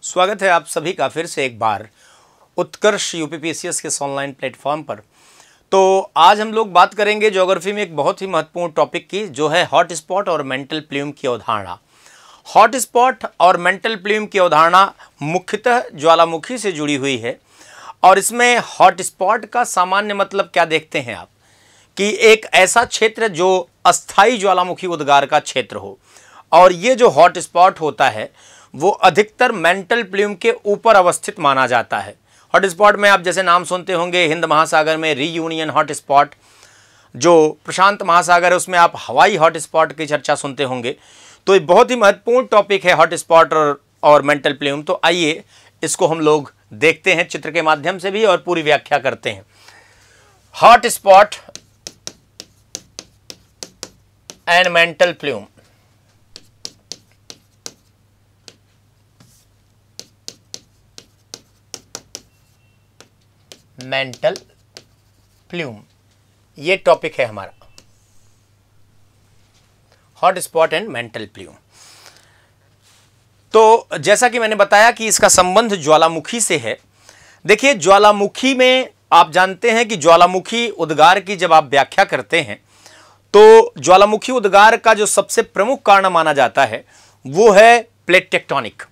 स्वागत है आप सभी का फिर से एक बार उत्कर्ष यूपीपीसीएस के ऑनलाइन प्लेटफॉर्म पर। तो आज हम लोग बात करेंगे ज्योग्राफी में एक बहुत ही महत्वपूर्ण टॉपिक की, जो है हॉट स्पॉट और मेंटल प्ल्यूम की अवधारणा। हॉट स्पॉट और मेंटल प्ल्यूम की अवधारणा मुख्यतः ज्वालामुखी से जुड़ी हुई है। और इसमें हॉट स्पॉट का सामान्य मतलब क्या देखते हैं आप, कि एक ऐसा क्षेत्र जो अस्थायी ज्वालामुखी उद्गार का क्षेत्र हो। और ये जो हॉट स्पॉट होता है वो अधिकतर मेंटल प्ल्यूम के ऊपर अवस्थित माना जाता है। हॉट स्पॉट में आप जैसे नाम सुनते होंगे, हिंद महासागर में रीयूनियन हॉट स्पॉट, जो प्रशांत महासागर है उसमें आप हवाई हॉट स्पॉट की चर्चा सुनते होंगे। तो ये बहुत ही महत्वपूर्ण टॉपिक है हॉट स्पॉट और मेंटल प्ल्यूम। तो आइए इसको हम लोग देखते हैं चित्र के माध्यम से भी और पूरी व्याख्या करते हैं। Hot spot and mantle plume. Mental plume ये टॉपिक है हमारा, hot spot and mantle plume. तो जैसा कि मैंने बताया कि इसका संबंध ज्वालामुखी से है। देखिए, ज्वालामुखी में आप जानते हैं कि ज्वालामुखी उद्गार की जब आप व्याख्या करते हैं तो ज्वालामुखी उद्गार का जो सबसे प्रमुख कारण माना जाता है वो है प्लेट टेक्टोनिक।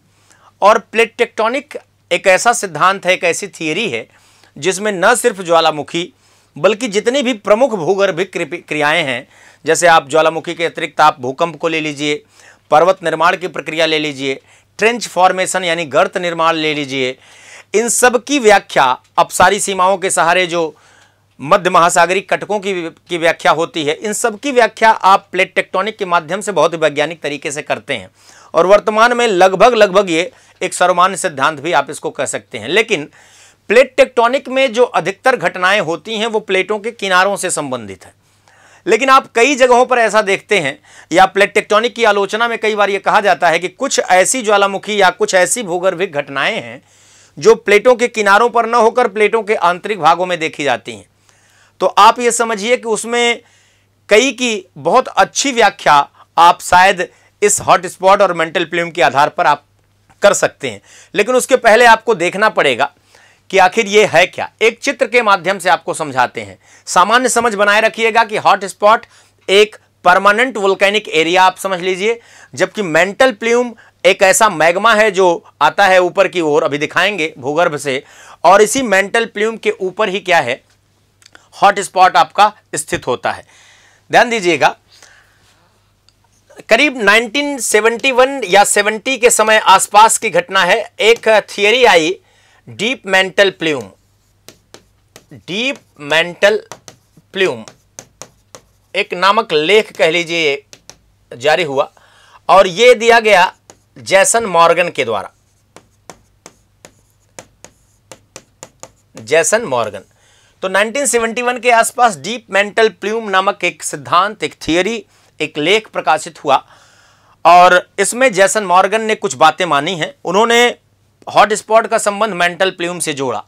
और प्लेट टेक्टोनिक एक ऐसा सिद्धांत है, एक ऐसी थियरी है जिसमें न सिर्फ ज्वालामुखी बल्कि जितनी भी प्रमुख भूगर्भिक क्रियाएं हैं, जैसे आप ज्वालामुखी के अतिरिक्त आप भूकंप को ले लीजिए, पर्वत निर्माण की प्रक्रिया ले लीजिए, ट्रेंच फॉर्मेशन यानी गर्त निर्माण ले लीजिए, इन सब की व्याख्या अपसारी सीमाओं के सहारे जो मध्य महासागरीय कटकों की व्याख्या होती है, इन सब की व्याख्या आप प्लेट टेक्टोनिक के माध्यम से बहुत वैज्ञानिक तरीके से करते हैं। और वर्तमान में लगभग ये एक सर्वमान्य सिद्धांत भी आप इसको कह सकते हैं। लेकिन प्लेट टेक्टोनिक में जो अधिकतर घटनाएं होती हैं वो प्लेटों के किनारों से संबंधित है। लेकिन आप कई जगहों पर ऐसा देखते हैं, या प्लेट टेक्टोनिक की आलोचना में कई बार ये कहा जाता है कि कुछ ऐसी ज्वालामुखी या कुछ ऐसी भूगर्भिक घटनाएं हैं जो प्लेटों के किनारों पर न होकर प्लेटों के आंतरिक भागों में देखी जाती हैं। तो आप ये समझिए कि उसमें कई की बहुत अच्छी व्याख्या आप शायद इस हॉट स्पॉट और मेंटल प्ल्यूम के आधार पर आप कर सकते हैं। लेकिन उसके पहले आपको देखना पड़ेगा कि आखिर ये है क्या। एक चित्र के माध्यम से आपको समझाते हैं। सामान्य समझ बनाए रखिएगा कि हॉट स्पॉट एक परमानेंट वोल्केनिक एरिया आप समझ लीजिए, जबकि मेंटल प्ल्यूम एक ऐसा मैग्मा है जो आता है ऊपर की ओर, अभी दिखाएंगे भूगर्भ से। और इसी मेंटल प्ल्यूम के ऊपर ही क्या है, हॉट स्पॉट आपका स्थित होता है। ध्यान दीजिएगा, करीब 1971 या 70 के समय आसपास की घटना है। एक थियरी आई deep mental plume. Deep mental plume एक नामक लेख कह लीजिए जारी हुआ, और यह दिया गया जैसन मॉर्गन के द्वारा। जैसन मॉर्गन। तो 1971 के आसपास डीप मेंटल प्ल्यूम नामक एक सिद्धांत, एक थियरी, एक लेख प्रकाशित हुआ। और इसमें जैसन मॉर्गन ने कुछ बातें मानी हैं। उन्होंने हॉट स्पॉट का संबंध मेंटल प्ल्यूम से जोड़ा।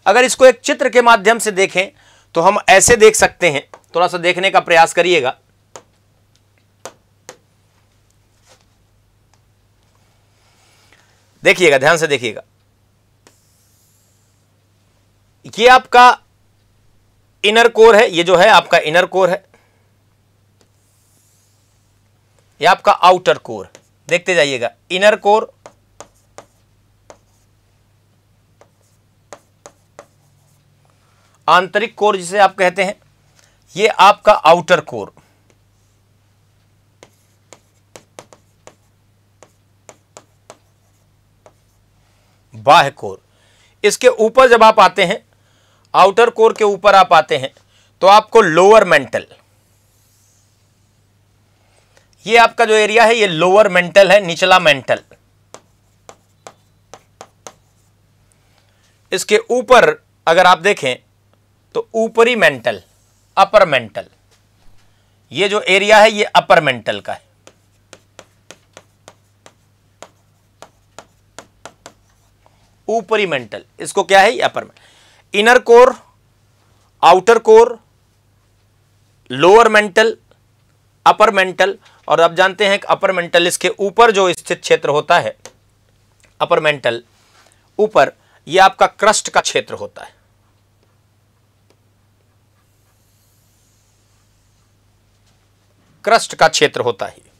अगर इसको एक चित्र के माध्यम से देखें तो हम ऐसे देख सकते हैं, थोड़ा सा देखने का प्रयास करिएगा। देखिएगा, ध्यान से देखिएगा। ये आपका इनर कोर है, ये जो है आपका इनर कोर है, ये आपका आउटर कोर। देखते जाइएगा, इनर कोर, आंतरिक कोर जिसे आप कहते हैं, ये आपका आउटर कोर। बाह्य कोर। इसके ऊपर जब आप आते हैं, आउटर कोर के ऊपर आप आते हैं, तो आपको लोअर मेंटल, ये आपका जो एरिया है ये लोअर मेंटल है, निचला मेंटल। इसके ऊपर अगर आप देखें तो ऊपरी मेंटल, अपर मेंटल। ये जो एरिया है ये अपर मेंटल का है। ऊपरी मेंटल, इसको क्या है, ये upper mantle. Inner core, outer core, lower mental, upper mantle. और आप जानते हैं कि अपर मेंटल, इसके ऊपर जो स्थित क्षेत्र होता है अपर मेंटल, ऊपर, ये आपका क्रस्ट का क्षेत्र होता है। क्रस्ट का क्षेत्र होता है।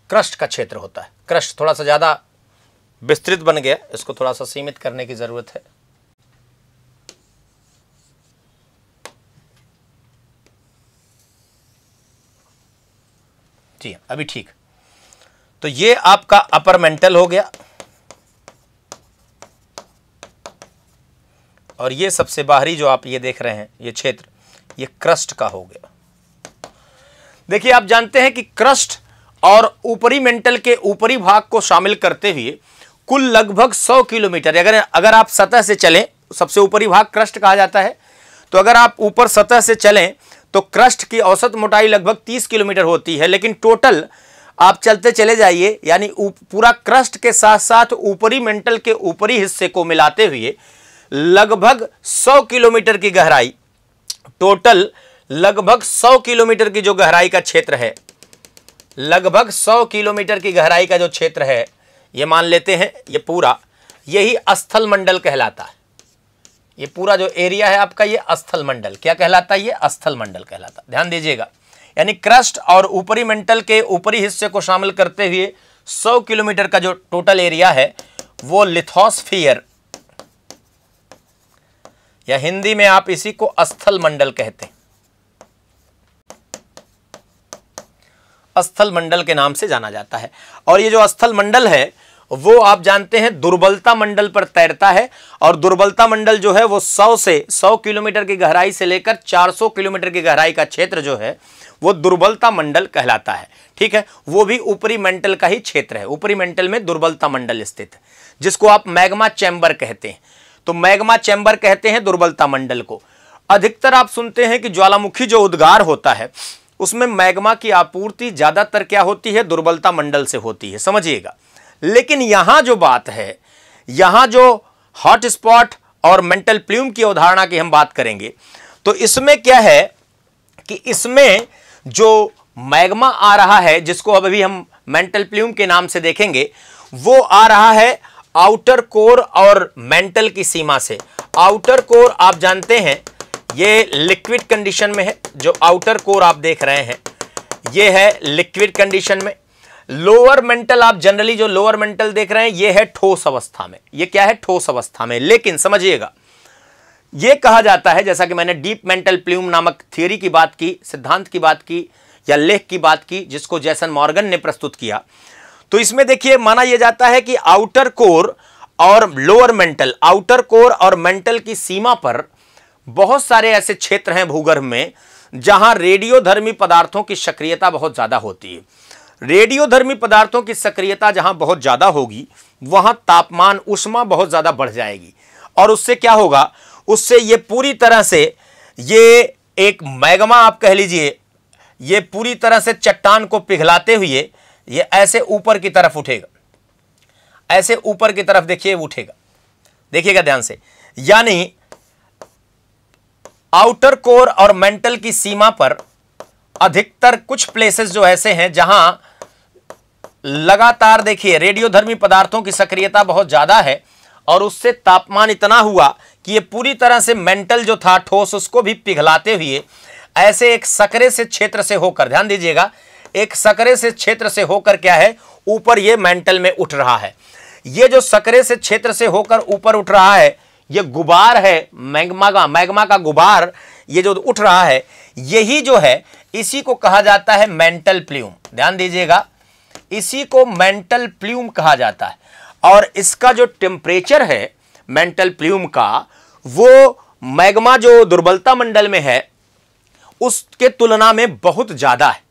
क्रस्ट का क्षेत्र होता है। क्रस्ट थोड़ा सा ज्यादा विस्तृत बन गया, इसको थोड़ा सा सीमित करने की जरूरत है। जी अभी ठीक। तो ये आपका अपर मेंटल हो गया और ये सबसे बाहरी जो आप ये देख रहे हैं ये क्षेत्र, ये क्रस्ट का हो गया। देखिए आप जानते हैं कि क्रस्ट और ऊपरी मेंटल के ऊपरी भाग को शामिल करते हुए कुल लगभग 100 किलोमीटर, अगर आप सतह से चलें, सबसे ऊपरी भाग क्रस्ट कहा जाता है, तो अगर आप ऊपर सतह से चलें तो क्रस्ट की औसत मोटाई लगभग 30 किलोमीटर होती है, लेकिन टोटल आप चलते चले जाइए, यानी पूरा क्रस्ट के साथ साथ ऊपरी मेंटल के ऊपरी हिस्से को मिलाते हुए लगभग 100 किलोमीटर की गहराई, टोटल लगभग 100 किलोमीटर की जो गहराई का क्षेत्र है, लगभग 100 किलोमीटर की गहराई का जो क्षेत्र है, ये मान लेते हैं ये पूरा, यही स्थल मंडल कहलाता है। ये पूरा जो एरिया है आपका, ये स्थल मंडल क्या कहलाता है? ये स्थल मंडल कहलाता है। ध्यान दीजिएगा, यानी क्रस्ट और ऊपरी मेंटल के ऊपरी हिस्से को शामिल करते हुए 100 किलोमीटर का जो टोटल एरिया है वो लिथोस्फीयर, या हिंदी में आप इसी को स्थल मंडल कहते हैं, स्थल मंडल के नाम से जाना जाता है। और ये जो स्थल मंडल है वो आप जानते हैं दुर्बलता मंडल पर तैरता है, और दुर्बलता मंडल जो है वो 100 किलोमीटर की गहराई से लेकर 400 किलोमीटर की गहराई का क्षेत्र जो है वो दुर्बलता मंडल कहलाता है। ठीक है, वो भी ऊपरी मेंटल का ही क्षेत्र है। ऊपरी मेंटल में दुर्बलता मंडल स्थित है, जिसको आप मैग्मा चैम्बर कहते हैं। तो मैग्मा चैम्बर कहते हैं दुर्बलता मंडल को। अधिकतर आप सुनते हैं कि ज्वालामुखी जो उद्गार होता है उसमें मैग्मा की आपूर्ति ज्यादातर क्या होती है? दुर्बलता मंडल से होती है, समझिएगा। लेकिन यहां जो बात है, यहां जो हॉट स्पॉट और मेंटल प्ल्यूम की अवधारणा की हम बात करेंगे, तो इसमें क्या है कि इसमें जो मैग्मा आ रहा है, जिसको अभी हम मेंटल प्ल्यूम के नाम से देखेंगे, वो आ रहा है आउटर कोर और मेंटल की सीमा से। आउटर कोर आप जानते हैं ये लिक्विड कंडीशन में है, जो आउटर कोर आप देख रहे हैं ये है लिक्विड कंडीशन में। लोअर मेंटल आप जनरली जो लोअर मेंटल देख रहे हैं ये है ठोस अवस्था में। ये क्या है? ठोस अवस्था में। लेकिन समझिएगा, ये कहा जाता है, जैसा कि मैंने डीप मेंटल प्ल्यूम नामक थियरी की बात की, सिद्धांत की बात की या लेख की बात की, जिसको जैसन मॉर्गन ने प्रस्तुत किया, तो इसमें देखिए माना यह जाता है कि आउटर कोर और लोअर मेंटल, आउटर कोर और मेंटल की सीमा पर बहुत सारे ऐसे क्षेत्र हैं भूगर्भ में जहां रेडियोधर्मी पदार्थों की सक्रियता बहुत ज्यादा होती है। रेडियोधर्मी पदार्थों की सक्रियता जहां बहुत ज्यादा होगी वहां तापमान, ऊष्मा बहुत ज्यादा बढ़ जाएगी, और उससे क्या होगा? उससे ये पूरी तरह से, ये एक मैग्मा आप कह लीजिए, ये पूरी तरह से चट्टान को पिघलाते हुए ये ऐसे ऊपर की तरफ उठेगा, ऐसे ऊपर की तरफ देखिए उठेगा। देखिएगा ध्यान से, यानी आउटर कोर और मेंटल की सीमा पर अधिकतर कुछ प्लेसेस जो ऐसे हैं जहां लगातार देखिए रेडियोधर्मी पदार्थों की सक्रियता बहुत ज्यादा है, और उससे तापमान इतना हुआ कि ये पूरी तरह से मेंटल जो था ठोस, उसको भी पिघलाते हुए ऐसे एक सकरे से क्षेत्र से होकर, ध्यान दीजिएगा, एक सकरे से क्षेत्र से होकर क्या है, ऊपर ये मेंटल में उठ रहा है। ये जो सकरे से क्षेत्र से होकर ऊपर उठ रहा है, ये गुबार है मैग्मा का गुबार, ये जो उठ रहा है, यही जो है इसी को कहा जाता है मेंटल प्ल्यूम। ध्यान दीजिएगा, इसी को मेंटल प्ल्यूम कहा जाता है। और इसका जो टेम्परेचर है मेंटल प्ल्यूम का, वो मैग्मा जो दुर्बलता मंडल में है उसके तुलना में बहुत ज्यादा है।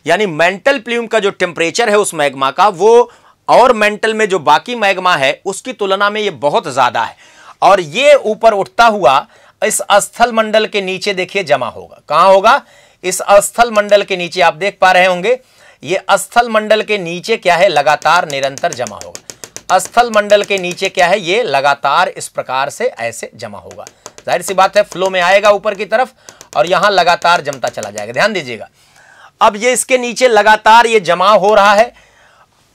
यानी मेंटल प्ल्यूम का जो टेम्परेचर है उस मैग्मा का, वो और मेंटल में जो बाकी मैग्मा है उसकी तुलना में ये बहुत ज्यादा है। और ये ऊपर उठता हुआ इस स्थल मंडल के नीचे देखिए जमा होगा। कहां होगा? इस स्थल मंडल के नीचे। आप देख पा रहे होंगे ये स्थल मंडल के नीचे क्या है, लगातार निरंतर जमा होगा। स्थल मंडल के नीचे क्या है, ये लगातार इस प्रकार से ऐसे जमा होगा। जाहिर सी बात है फ्लो में आएगा ऊपर की तरफ और यहां लगातार जमता चला जाएगा। ध्यान दीजिएगा, अब ये इसके नीचे लगातार ये जमा हो रहा है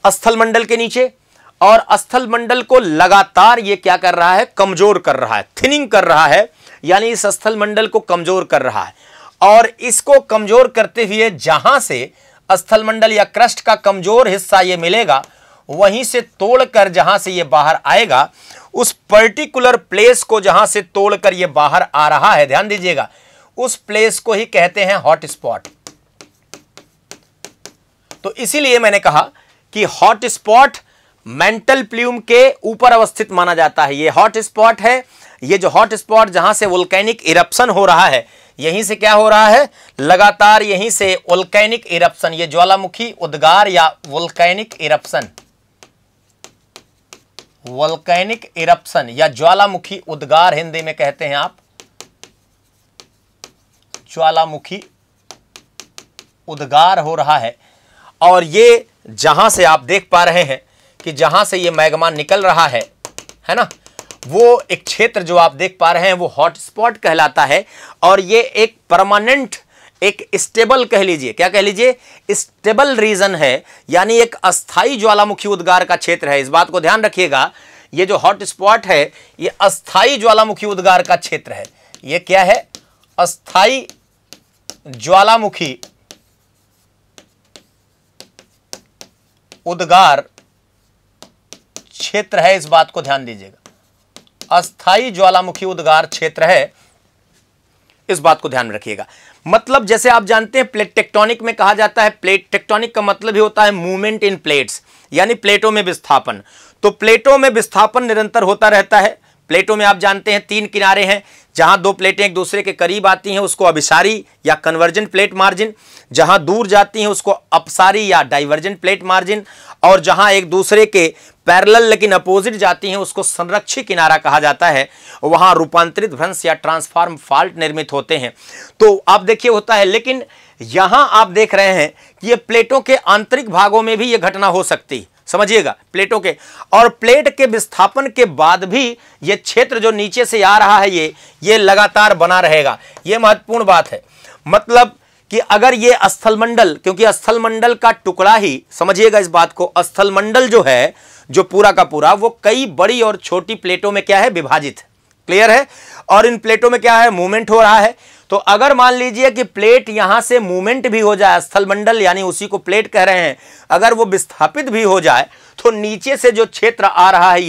स्थल मंडल के नीचे, और स्थल मंडल को लगातार ये क्या कर रहा है, कमजोर कर रहा है, थिनिंग कर रहा है, यानी इस स्थल मंडल को कमजोर कर रहा है। और इसको कमजोर करते हुए जहां से स्थल मंडल या क्रस्ट का कमजोर हिस्सा ये मिलेगा, वहीं से तोड़कर जहां से ये बाहर आएगा, उस पर्टिकुलर प्लेस को जहां से तोड़कर ये बाहर आ रहा है, ध्यान दीजिएगा, उस प्लेस को ही कहते हैं हॉट स्पॉट। तो इसीलिए मैंने कहा कि हॉट स्पॉट मेंटल प्ल्यूम के ऊपर अवस्थित माना जाता है। ये हॉट स्पॉट है, ये जो हॉट स्पॉट जहां से वोल्केनिक इरप्शन हो रहा है, यहीं से क्या हो रहा है, लगातार यहीं से वोल्केनिक इरप्शन, ये ज्वालामुखी उद्गार या वोल्केनिक इरप्शन, वोल्केनिक इरप्शन या ज्वालामुखी उद्गार हिंदी में कहते हैं आप, ज्वालामुखी उद्गार हो रहा है। और ये जहां से आप देख पा रहे हैं कि जहां से ये मैग्मा निकल रहा है ना, वो एक क्षेत्र जो आप देख पा रहे हैं वो हॉट स्पॉट कहलाता है। और ये एक परमानेंट, एक स्टेबल कह लीजिए, क्या कह लीजिए, स्टेबल रीजन है, यानी एक अस्थाई ज्वालामुखी उद्गार का क्षेत्र है। इस बात को ध्यान रखिएगा, ये जो हॉट स्पॉट है ये अस्थाई ज्वालामुखी उद्गार का क्षेत्र है। ये क्या है, अस्थाई ज्वालामुखी उद्गार क्षेत्र है। इस बात को ध्यान दीजिएगा, अस्थाई ज्वालामुखी उद्गार क्षेत्र है, इस बात को ध्यान में रखिएगा। मतलब जैसे आप जानते हैं प्लेट टेक्टोनिक में कहा जाता है, प्लेट टेक्टोनिक का मतलब ही होता है मूवमेंट इन प्लेट्स, यानी प्लेटों में विस्थापन। तो प्लेटों में विस्थापन निरंतर होता रहता है। प्लेटों में आप जानते हैं 3 किनारे हैं, जहां 2 प्लेटें एक दूसरे के करीब आती हैं उसको अभिसारी या कन्वर्जेंट प्लेट मार्जिन, जहां दूर जाती हैं उसको अपसारी या डाइवर्जेंट प्लेट मार्जिन, और जहां एक दूसरे के पैरेलल लेकिन अपोजिट जाती हैं उसको संरक्षी किनारा कहा जाता है। वहां रूपांतरित भ्रंश या ट्रांसफॉर्म फॉल्ट निर्मित होते हैं। तो आप देखिए होता है, लेकिन यहां आप देख रहे हैं कि ये प्लेटों के आंतरिक भागों में भी ये घटना हो सकती है, समझिएगा, प्लेटों के। और प्लेट के विस्थापन के बाद भी ये क्षेत्र जो नीचे से आ रहा है ये लगातार बना रहेगा। ये महत्वपूर्ण बात है। मतलब कि अगर ये स्थलमंडल, क्योंकि स्थलमंडल का टुकड़ा ही, समझिएगा इस बात को, स्थलमंडल जो है, जो पूरा का पूरा, वो कई बड़ी और छोटी प्लेटों में क्या है, विभाजित है। क्लियर है। और इन प्लेटों में क्या है, मूवमेंट हो रहा है। तो अगर मान लीजिए कि प्लेट यहां से मूवमेंट भी हो जाए, स्थलमंडल यानी उसी को प्लेट कह रहे हैं, अगर वो विस्थापित भी हो जाए, तो नीचे से जो क्षेत्र आ रहा है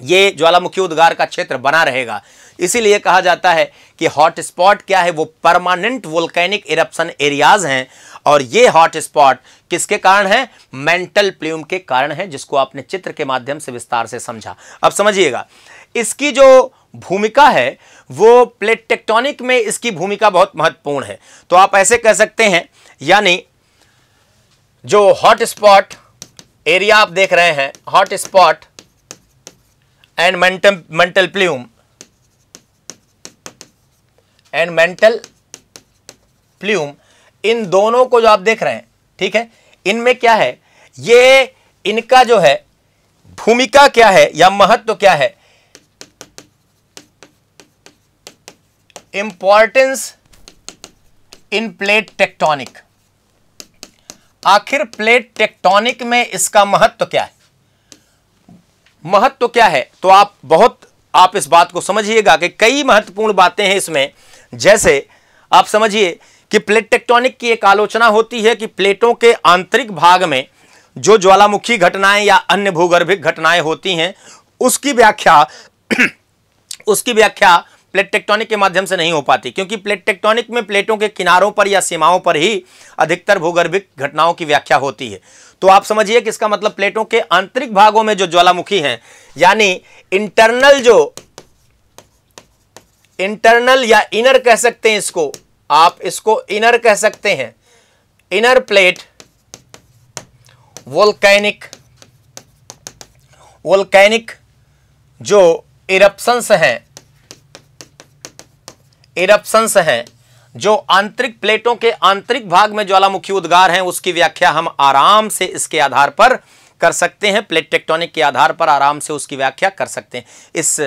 ये ज्वालामुखी उद्गार का क्षेत्र बना रहेगा। इसीलिए कहा जाता है कि हॉट स्पॉट क्या है, वो परमानेंट वोल्केनिक इरप्शन एरियाज हैं। और ये हॉट स्पॉट किसके कारण है, मेंटल प्ल्यूम के कारण है, जिसको आपने चित्र के माध्यम से विस्तार से समझा। अब समझिएगा, इसकी जो भूमिका है वो प्लेट टेक्टोनिक में इसकी भूमिका बहुत महत्वपूर्ण है। तो आप ऐसे कह सकते हैं, यानी जो हॉट स्पॉट एरिया आप देख रहे हैं, hot spot and mantle plume and mantle plume, इन दोनों को जो आप देख रहे हैं, ठीक है, इनमें क्या है, ये इनका जो है भूमिका क्या है या महत्व क्या है, इंपॉर्टेंस इन प्लेट टेक्टोनिक। आखिर प्लेट टेक्टोनिक में इसका महत्व क्या है, महत्व क्या है, तो आप इस बात को समझिएगा कि कई महत्वपूर्ण बातें हैं इसमें। जैसे आप समझिए कि प्लेट टेक्टोनिक की एक आलोचना होती है कि प्लेटों के आंतरिक भाग में जो ज्वालामुखी घटनाएं या अन्य भूगर्भिक घटनाएं होती हैं, उसकी व्याख्या प्लेट टेक्टोनिक के माध्यम से नहीं हो पाती, क्योंकि प्लेट टेक्टोनिक में प्लेटों के किनारों पर या सीमाओं पर ही अधिकतर भूगर्भिक घटनाओं की व्याख्या होती है। तो आप समझिए कि इसका मतलब प्लेटों के आंतरिक भागों में जो ज्वालामुखी हैं, यानी इंटरनल या इनर कह सकते हैं इसको, आप इसको इनर कह सकते हैं, इनर प्लेट वोल्केनिक जो इरप्शंस हैं, जो आंतरिक प्लेटों के आंतरिक भाग में ज्वालामुखी उद्गार हैं, उसकी व्याख्या हम आराम से इसके आधार पर कर सकते हैं, प्लेट टेक्टोनिक के आधार पर आराम से उसकी व्याख्या कर सकते हैं इस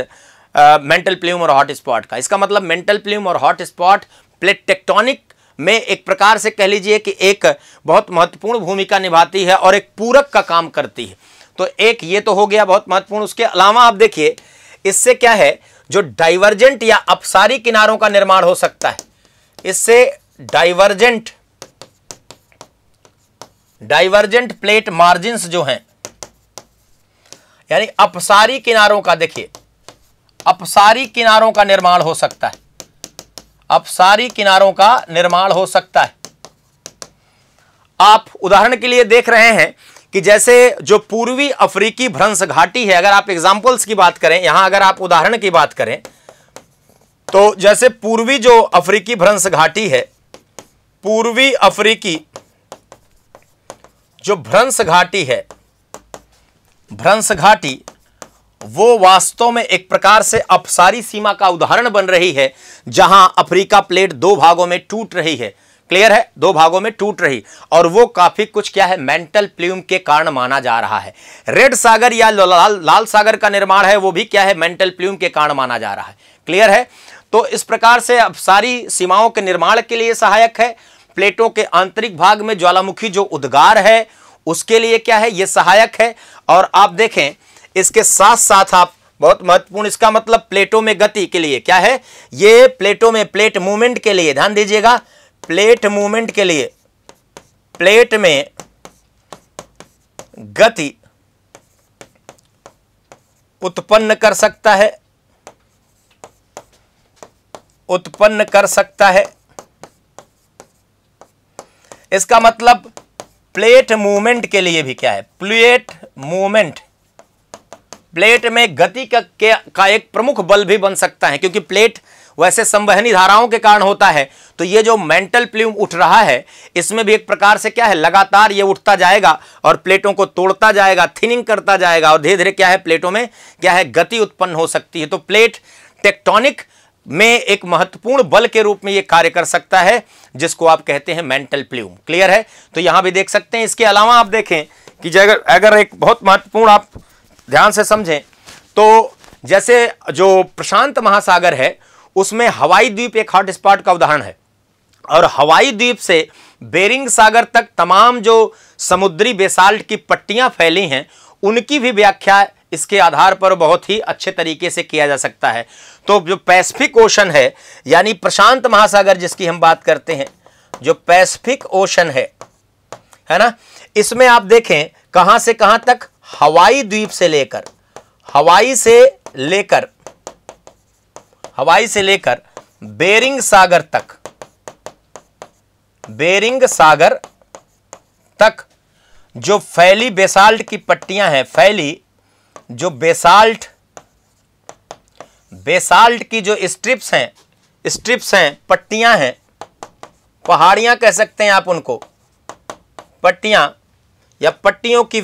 मेंटल प्ल्यूम और हॉट स्पॉट का। इसका मतलब मेंटल प्ल्यूम और हॉट स्पॉट प्लेट टेक्टोनिक में एक प्रकार से कह लीजिए कि एक बहुत महत्वपूर्ण भूमिका निभाती है और एक पूरक का काम करती है। तो एक ये तो हो गया बहुत महत्वपूर्ण। उसके अलावा आप देखिए इससे क्या है, जो डाइवर्जेंट या अपसारी किनारों का निर्माण हो सकता है, इससे डाइवर्जेंट प्लेट मार्जिन्स जो हैं, यानी अपसारी किनारों का, देखिए अपसारी किनारों का निर्माण हो सकता है, अपसारी किनारों का निर्माण हो सकता है। आप उदाहरण के लिए देख रहे हैं कि जैसे जो पूर्वी अफ्रीकी भ्रंश घाटी है, अगर आप एग्जाम्पल्स की बात करें, यहां अगर आप उदाहरण की बात करें तो जैसे पूर्वी जो अफ्रीकी भ्रंश घाटी है, पूर्वी अफ्रीकी जो भ्रंश घाटी है, भ्रंश घाटी वो वास्तव में एक प्रकार से अपसारी सीमा का उदाहरण बन रही है, जहां अफ्रीका प्लेट दो भागों में टूट रही है। क्लियर है, दो भागों में टूट रही, और वो काफी कुछ क्या है, मेंटल प्ल्यूम के कारण माना जा रहा है। रेड सागर या लाल सागर का निर्माण है, वो भी क्या है, मेंटल प्ल्यूम के कारण माना जा रहा है। क्लियर है, तो इस प्रकार से अपसारी सीमाओं के निर्माण के लिए सहायक है। प्लेटों के आंतरिक भाग में ज्वालामुखी जो उद्गार है उसके लिए क्या है, ये सहायक है। और आप देखें इसके साथ साथ आप बहुत महत्वपूर्ण, इसका मतलब प्लेटों में गति के लिए क्या है, ये प्लेटों में प्लेट मूवमेंट के लिए, ध्यान दीजिएगा, प्लेट मूवमेंट के लिए, प्लेट में गति उत्पन्न कर सकता है, उत्पन्न कर सकता है। इसका मतलब प्लेट मूवमेंट के लिए भी क्या है, प्लेट मूवमेंट, प्लेट में गति का एक प्रमुख बल भी बन सकता है, क्योंकि प्लेट वैसे संवहनी धाराओं के कारण होता है। तो ये जो मेंटल प्ल्यूम उठ रहा है, इसमें भी एक प्रकार से क्या है, लगातार ये उठता जाएगा और प्लेटों को तोड़ता जाएगा, थिनिंग करता जाएगा, और धीरे धीरे क्या है, प्लेटों में क्या है, गति उत्पन्न हो सकती है। तो प्लेट टेक्टोनिक में एक महत्वपूर्ण बल के रूप में ये कार्य कर सकता है, जिसको आप कहते हैं मेंटल प्ल्यूम। क्लियर है, तो यहां भी देख सकते हैं। इसके अलावा आप देखें कि अगर एक बहुत महत्वपूर्ण आप ध्यान से समझें तो जैसे जो प्रशांत महासागर है उसमें हवाई द्वीप एक हॉट स्पॉट का उदाहरण है, और हवाई द्वीप से बेरिंग सागर तक तमाम जो समुद्री बेसाल्ट की पट्टियां फैली हैं, उनकी भी व्याख्या इसके आधार पर बहुत ही अच्छे तरीके से किया जा सकता है। तो जो पैसिफिक ओशन है, यानी प्रशांत महासागर जिसकी हम बात करते हैं, जो पैसिफिक ओशन है ना, इसमें आप देखें कहां से कहां तक, हवाई द्वीप से लेकर, हवाई से लेकर बेरिंग सागर तक, बेरिंग सागर तक जो फैली बेसाल्ट की पट्टियां हैं, फैली जो बेसाल्ट की जो स्ट्रिप्स हैं, पट्टियां हैं, पहाड़ियां कह सकते हैं आप उनको, पट्टियां या पट्टियों की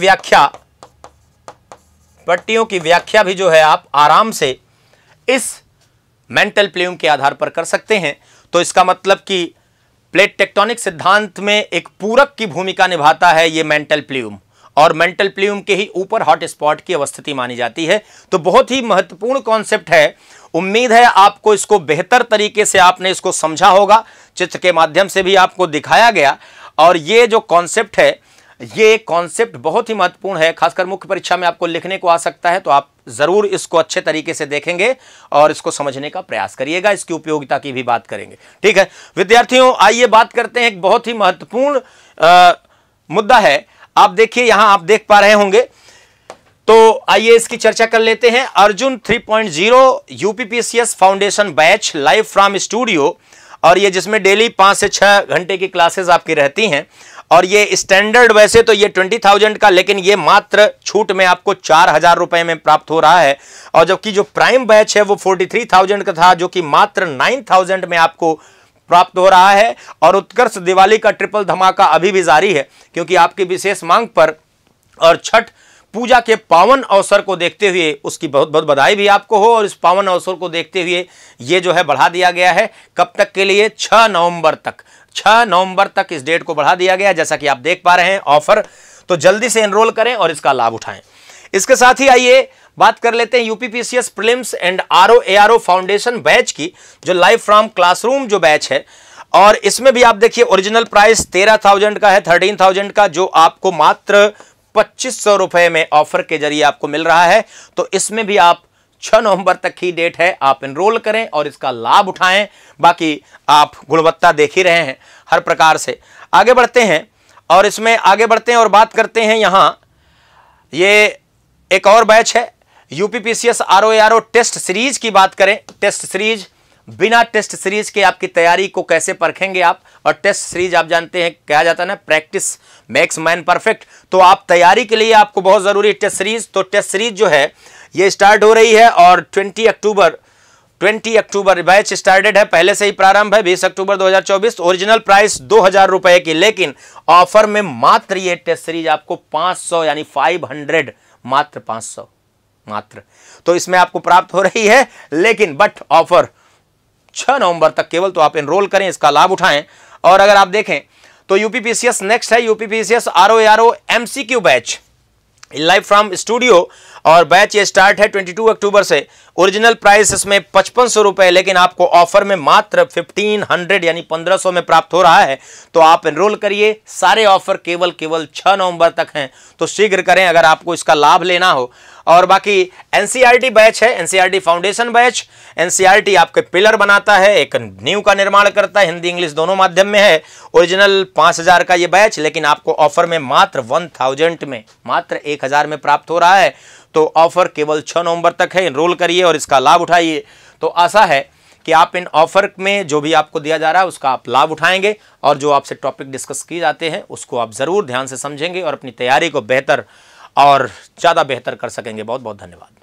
व्याख्या भी जो है आप आराम से इस मेंटल प्ल्यूम के आधार पर कर सकते हैं। तो इसका मतलब कि प्लेट टेक्टोनिक सिद्धांत में एक पूरक की भूमिका निभाता है ये मेंटल प्ल्यूम, और मेंटल प्ल्यूम के ही ऊपर हॉट स्पॉट की अवस्थिति मानी जाती है। तो बहुत ही महत्वपूर्ण कॉन्सेप्ट है। उम्मीद है आपको इसको बेहतर तरीके से आपने इसको समझा होगा, चित्र के माध्यम से भी आपको दिखाया गया। और ये जो कॉन्सेप्ट है, ये कॉन्सेप्ट बहुत ही महत्वपूर्ण है, खासकर मुख्य परीक्षा में आपको लिखने को आ सकता है। तो आप जरूर इसको अच्छे तरीके से देखेंगे और इसको समझने का प्रयास करिएगा, इसकी उपयोगिता की भी बात करेंगे। ठीक है विद्यार्थियों, आइए बात करते हैं, एक बहुत ही महत्वपूर्ण मुद्दा है। आप देखिए, यहां आप देख पा रहे होंगे, तो आइए इसकी चर्चा कर लेते हैं। Arjun 3.0 UPPCS foundation batch live from studio, और ये जिसमें डेली 5 से 6 घंटे की क्लासेस आपकी रहती हैं। और ये स्टैंडर्ड वैसे तो ये 20,000 का, लेकिन ये मात्र छूट में आपको 4,000 रुपए में प्राप्त हो रहा है। और जबकि जो प्राइम बैच है वो 43,000 का था, जो कि मात्र 9,000 में आपको प्राप्त हो रहा है। और उत्कर्ष दिवाली का ट्रिपल धमाका अभी भी जारी है, क्योंकि आपकी विशेष मांग पर और छठ पूजा के पावन अवसर को देखते हुए, उसकी बहुत बहुत बधाई भी आपको हो, और इस पावन अवसर को देखते हुए ये जो है बढ़ा दिया गया है। कब तक के लिए? 6 नवंबर तक, 6 नवंबर तक इस डेट को बढ़ा दिया गया, जैसा कि आप देख पा रहे हैं ऑफर। तो जल्दी से एनरोल करें और इसका लाभ उठाएं। इसके साथ ही आइए बात कर लेते हैं UPPCS prelims and RO ARO foundation batch की, जो लाइव फ्रॉम क्लासरूम जो बैच है। और इसमें भी आप देखिए ओरिजिनल प्राइस 13,000 का है, 13,000 का, जो आपको मात्र 2500 रुपए में ऑफर के जरिए आपको मिल रहा है। तो इसमें भी आप 6 नवंबर तक की डेट है, आप एनरोल करें और इसका लाभ उठाएं। बाकी आप गुणवत्ता देख ही रहे हैं हर प्रकार से। आगे बढ़ते हैं और इसमें आगे बढ़ते हैं और बात करते हैं यहां, ये एक और बैच है UPPCS RO ARO test series की बात करें। टेस्ट सीरीज, बिना टेस्ट सीरीज के आपकी तैयारी को कैसे परखेंगे आप। और टेस्ट सीरीज आप जानते हैं कहा जाता है ना, प्रैक्टिस मेक्स मैन परफेक्ट। तो आप तैयारी के लिए आपको बहुत जरूरी है टेस्ट सीरीज। तो टेस्ट सीरीज जो है ये स्टार्ट हो रही है और 20 अक्टूबर बैच स्टार्टेड है, पहले से ही प्रारंभ है, 20 अक्टूबर 2024। ओरिजिनल प्राइस 2,000 रुपए की, लेकिन ऑफर में मात्र ये टेस्ट सीरीज आपको 500 यानी 500, मात्र 500 मात्र। तो इसमें आपको प्राप्त हो रही है, लेकिन बट ऑफर 6 नवंबर तक केवल। तो आप एनरोल करें, इसका लाभ उठाएं। और अगर आप देखें तो यूपीपीसीएस नेक्स्ट है UPPCS RO ARO MCQ batch live from studio. और बैच ये स्टार्ट है 22 अक्टूबर से। ओरिजिनल प्राइस इसमें 5500 रुपए, लेकिन आपको ऑफर में मात्र 1500 यानी 1500 में प्राप्त हो रहा है। तो आप एनरोल करिए, सारे ऑफर केवल 6 नवंबर तक हैं, तो शीघ्र करें अगर आपको इसका लाभ लेना हो। और बाकी एनसीईआरटी बैच है, एनसीईआरटी फाउंडेशन बैच। एनसीईआरटी आपके पिलर बनाता है, एक नींव का निर्माण करता है, हिंदी इंग्लिश दोनों माध्यम में है। ओरिजिनल 5000 का ये बैच, लेकिन आपको ऑफर में मात्र 1000 में, मात्र 1000 में प्राप्त हो रहा है। तो ऑफर केवल 6 नवंबर तक है, एनरोल करिए और इसका लाभ उठाइए। तो आशा है कि आप इन ऑफर में जो भी आपको दिया जा रहा है उसका आप लाभ उठाएंगे और जो आपसे टॉपिक डिस्कस किए जाते हैं उसको आप ज़रूर ध्यान से समझेंगे और अपनी तैयारी को बेहतर और ज़्यादा बेहतर कर सकेंगे। बहुत बहुत धन्यवाद।